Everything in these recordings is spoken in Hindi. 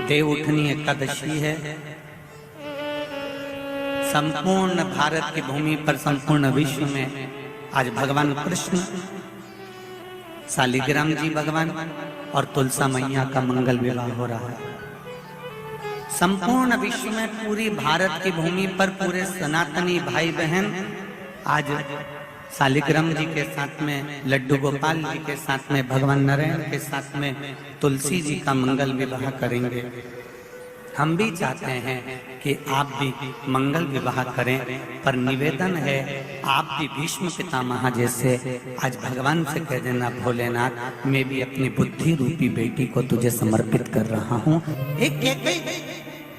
देवउठनी एकादशी है। संपूर्ण भारत की भूमि पर, संपूर्ण विश्व में आज भगवान कृष्ण, शालिग्राम जी भगवान और तुलसा मैया का मंगल विवाह हो रहा है। संपूर्ण विश्व में, पूरी भारत की भूमि पर पूरे सनातनी भाई बहन आज शालिग्राम जी के साथ में, लड्डू गोपाल जी के साथ में, भगवान नारायण के साथ में तुलसी जी का मंगल विवाह करेंगे। हम भी चाहते हैं कि आप भी मंगल विवाह करें, पर निवेदन है आप भी भीष्म पितामह जैसे आज भगवान से कह देना, भोलेनाथ मैं भी अपनी बुद्धि रूपी बेटी को तुझे समर्पित कर रहा हूँ। एक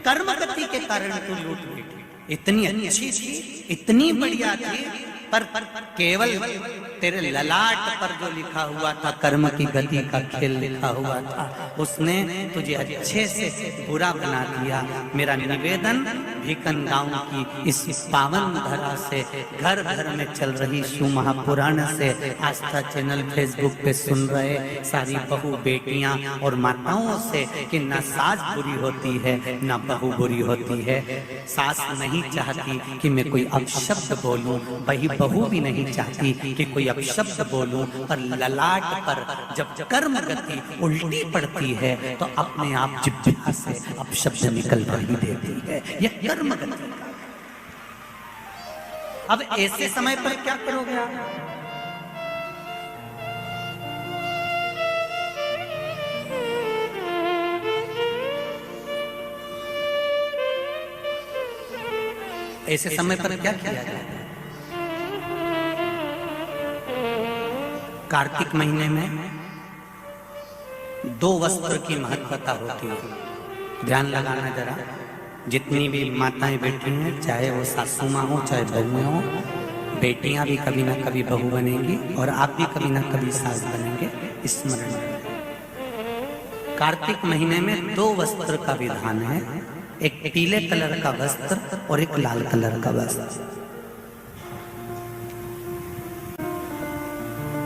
कर्म गति के कारण तू लूट बैठी, इतनी अच्छी थी, इतनी बढ़िया थी, पर केवल तेरे ललाट पर जो लिखा हुआ था कर्म की गति का खेल लिखा हुआ था, उसने तुझे अच्छे से बुरा बना दिया। मेरा निवेदन भीकन गांव की इस पावन धरा से, घर घर में चल रही शिव महापुराण से, आस्था चैनल फेसबुक पे सुन रहे सारी बहू बेटियां और माताओं से कि ना सास बुरी होती है ना बहू बुरी होती है। सास नहीं चाहती कि मैं कोई अपशब्द बोलूं, वही बहू भी नहीं चाहती कि कोई अपशब्द बोलूं, पर ललाट पर जब कर्म गति उल्टी पड़ती है तो अपने आप जिह्वा से अपशब्द निकल ही देती है। यह कर्म गति। अब ऐसे समय पर क्या करोगे आप? ऐसे समय पर क्या किया जाए? कार्तिक महीने में 2 वस्त्र की महत्वता होती है। ध्यान लगाना जरा, जितनी भी माताएं बैठी हैं, चाहे वो सासू माँ हो चाहे बहुएं हो, बेटियां भी कभी ना कभी बहू बनेंगी और आप भी कभी ना कभी सास बनेंगे, स्मरण रखें। कार्तिक महीने में 2 वस्त्र का विधान है, एक पीले कलर का वस्त्र और एक लाल कलर का वस्त्र।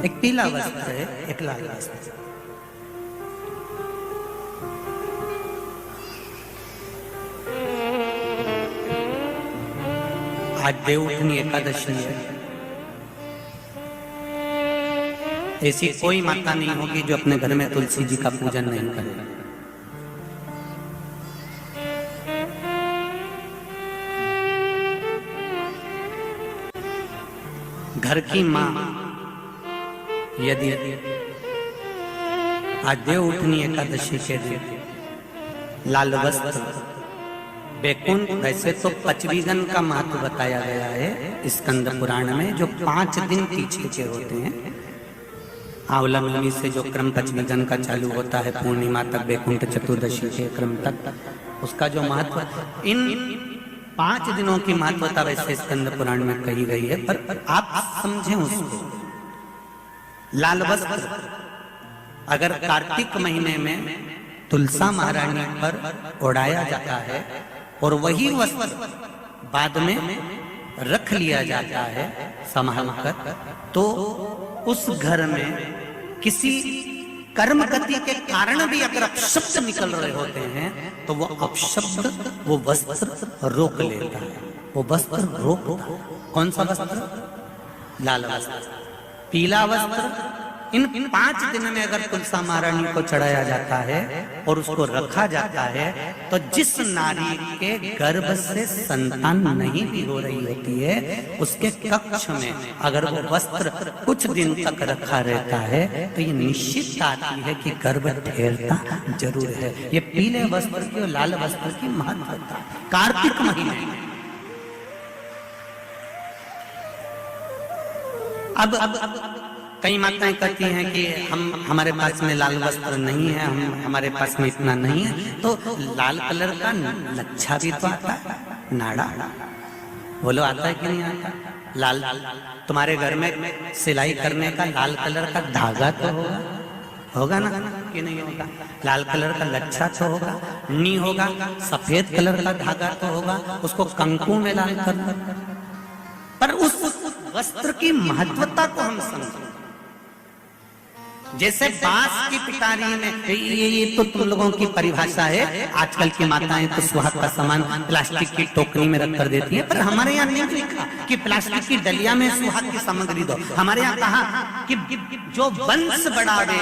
एक पीला वस्त्र है, एक लाल वस्त्र। आज देवउठनी एकादशी है। ऐसी कोई माता नहीं होगी जो अपने घर में तुलसी जी का पूजन नहीं करे। घर की माँ यदि आज देवउठनी एकादशी के दिन लाल वस्त्र, बैकुंठ, वैसे तो पचवीगन का महत्व बताया गया है स्कंद पुराण में, जो 5 दिन पीछे के होते हैं। आंवला नवमी से जो क्रम पचवीगन का चालू होता है, पूर्णिमा तक, बैकुंठ चतुर्दशी के क्रम तक, उसका जो महत्व, इन 5 दिनों की महत्वता वैसे स्कंद पुराण में कही गई है, पर आप समझें उसको। लाल वस्त्र अगर कार्तिक महीने में तुलसा महारानी पर ओढ़ाया जाता है और वही वस्त्र बाद में रख लिया जाता है संभाल कर, तो उस घर में किसी कर्म गति के कारण भी अगर अपशब्द निकल रहे होते हैं तो वो अपशब्द, वो वस्त्र रोक लेता है। वो वस्त्र रोकता है। कौन सा वस्त्र? लाल वस्त्र, पीला वस्त्र। इन 5 दिन में अगर तुलसा महारानी को चढ़ाया जाता है और उसको रखा जाता है, तो जिस नारी के गर्भ से संतान नहीं भी हो रही होती है, उसके कक्ष में अगर वो वस्त्र कुछ दिन तक रखा रहता है तो ये निश्चित आती है कि गर्भ ठहरता जरूर है। ये पीले वस्त्र की और लाल वस्त्र की महत्वता कार्तिक महीने में। अब कई माताएं कहती हैं कि हमारे पास में लाल वस्त्र नहीं है, हमारे पास में इतना नहीं है, तो लाल कलर का लच्छा भी तो आता है, नाड़ा। बोलो आता है कि नहीं आता? लाल, तुम्हारे घर में सिलाई करने का लाल कलर का धागा तो होगा ना कि नहीं होगा? लाल कलर का लच्छा तो होगा, नहीं होगा सफेद कलर का धागा तो होगा, उसको कंकु में लाल करना। पर उस वस्त्र की महत्वता को हम समझें। जैसे बांस की पिटारी में, ये तो तुम लोगों की परिभाषा है। आजकल की माताएं तो सुहाग का सामान प्लास्टिक की टोकरी में रख कर देती हैं, पर हमारे यहाँ नहीं लिखा कि प्लास्टिक की डलिया में सुहाग की सामग्री दो। हमारे यहाँ कहा कि जो वंश बढ़ावे,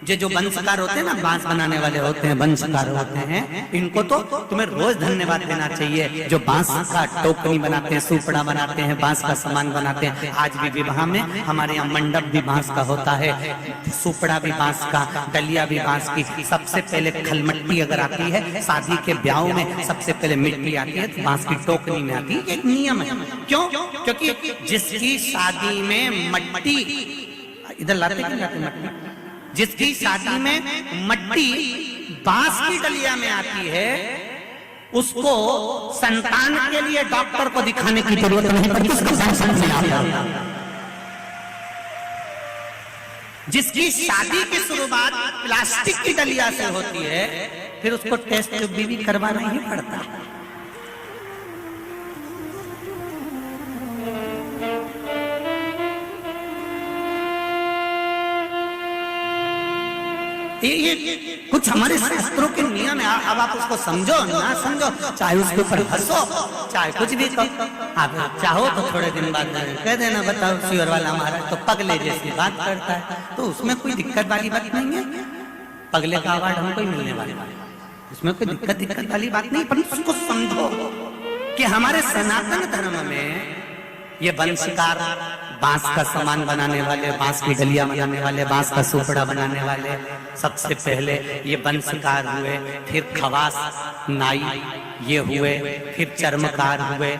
जो वंशकार होते हैं ना, बांस बनाने वाले होते हैं, वंशकार होते हैं, इनको तो तुम्हें रोज धन्यवाद देना चाहिए। जो बांस का टोकरी बनाते हैं, सुपड़ा बनाते हैं, बांस का सामान बनाते हैं। आज भी विवाह में हमारे यहाँ मंडप भी बांस का होता है, सुपड़ा भी बांस का, डलिया भी बांस की। सबसे पहले खलमट्टी अगर आती है शादी के ब्याह में, सबसे पहले मिट्टी आती है तो बांस की टोकरी में आती है। एक नियम है। क्यों? क्योंकि जिसकी शादी में मट्टी, इधर लाते मट्टी, जिसकी शादी में मट्टी बांस की डलिया में आती है, उसको संतान के लिए डॉक्टर को दिखाने की जरूरत नहीं पड़ती। जिसकी शादी की शुरुआत प्लास्टिक की डलिया से होती है, फिर उसको टेस्ट भी करवाना ही पड़ता है। ये कुछ हमारे शास्त्रों के नियम है। अब आप उसको समझो ना समझो, चाहे उसके ऊपर हंसो, चाहे कुछ भी कहो। आप चाहो तो थोड़े दिन बाद कह देना, बताओ शिवर वाला महाराज तो पगले जैसी बात करता है, तो उसमें कोई दिक्कत वाली बात नहीं है। पगले का अवार्ड हमको ही मिलने वाला है, उसमें कोई दिक्कत वाली बात नहीं। पर उसको समझो कि हमारे सनातन धर्म में ये वंशकार, बांस का सामान बनाने वाले, बांस की डलिया बनाने वाले, बांस का सुपड़ा बनाने वाले, सबसे पहले ये वंशकार हुए, फिर खवास नाई ये हुए, फिर चर्मकार हुए,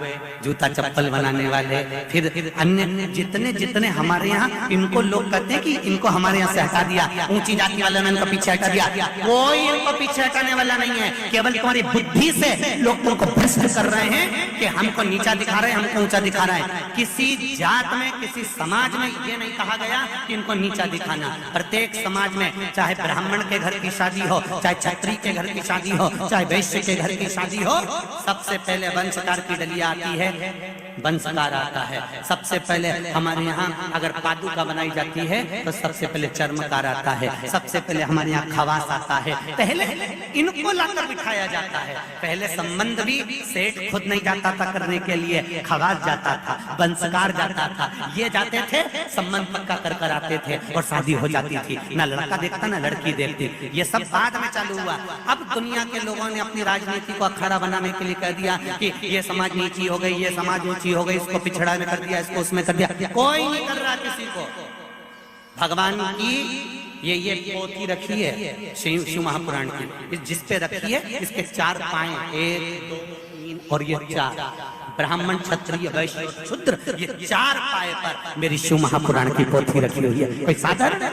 जूता चप्पल बनाने वाले, फिर अन्य जितने जितने हमारे यहाँ, इनको लोग कहते हैं कि इनको हमारे यहाँ से हटा दिया, ऊंची जाति वालों ने इनको पीछे हटा दिया। कोई इनको पीछे हटाने वाला नहीं है। केवल तुम्हारी बुद्धि से लोग तुमको भ्रष्ट कर रहे हैं कि हमको नीचा दिखा रहे हैं, हमको ऊंचा दिखा रहे हैं। किसी जात में, किसी समाज में ये नहीं कहा गया कि इनको नीचा दिखाना। प्रत्येक समाज में, चाहे ब्राह्मण के घर की शादी हो, चाहे क्षत्रिय के घर की शादी हो, चाहे वैश्य के घर की शादी हो, सबसे पहले वंशकार की डलिया आती है, वंशकार आता है। सबसे पहले हमारे यहाँ अगर पादुका बनाई जाती है तो सबसे पहले चर्मकार आता है, सबसे पहले हमारे यहाँ खवास आता है। पहले इनको लाकर बिठाया जाता है। पहले संबंध भी सेठ खुद नहीं जाता था करने के लिए, खवास जाता था, वंशकार जाता था, ये जाते थे, संबंध पक्का कर कर आते थे और शादी हो जाती थी। ना लड़का देखता ना लड़की देखती। ये सब बाद में चालू हुआ। अब दुनिया के लोगों ने अपनी राजनीति को अखाड़ा बनाने के लिए कह दिया कि ये समाज नीची हो गई, ये समाज ऊंची हो गई, इसको पिछड़ा में कर दिया, इसको उसमें कर दिया। कोई नहीं कर रहा किसी को। भगवान की ये पोथी रखी है शिव महापुराण की, जिस पे रखी है, इसके 4 पाए, 1 2 3 और ये 4, ब्राह्मण क्षत्रिय वैश्य शूद्र, ये 4 पाए पर मेरी शिव महापुराण की पोथी रखी हुई है। कोई साधारण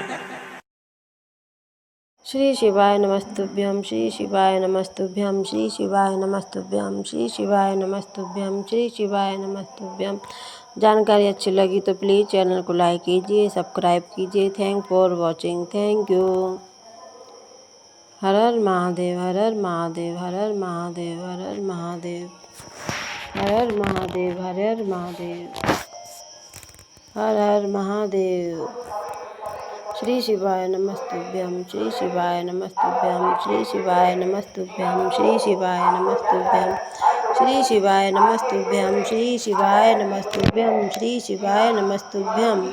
श्री शिवाय नमस्तुभ्यं, श्री शिवाय नमस्तुभ्यं, श्री शिवाय नमस्तुभ्यं, श्री शिवाय नमस्तुभ्यं, श्री शिवाय नमस्तुभ्यं। जानकारी अच्छी लगी तो प्लीज़ चैनल को लाइक कीजिए, सब्सक्राइब कीजिए। Thank for watching, thank you. Har Har Mahadev, Har Har Mahadev, Har Har Mahadev, Har Har Mahadev, Har Har Mahadev, Har Har Mahadev, Har Har Mahadev. Shri शिवाय नमस्तुभ्यं, श्री शिवाय नमस्तुभ्यं, श्री शिवाय नमस्तुभ्यं, श्री शिवाय नमस्तुभ्यं, श्री शिवाय नमस्तुभ्यं, श्री शिवाय नमस्तुभ्यं, श्री शिवाय नमस्तुभ्यं।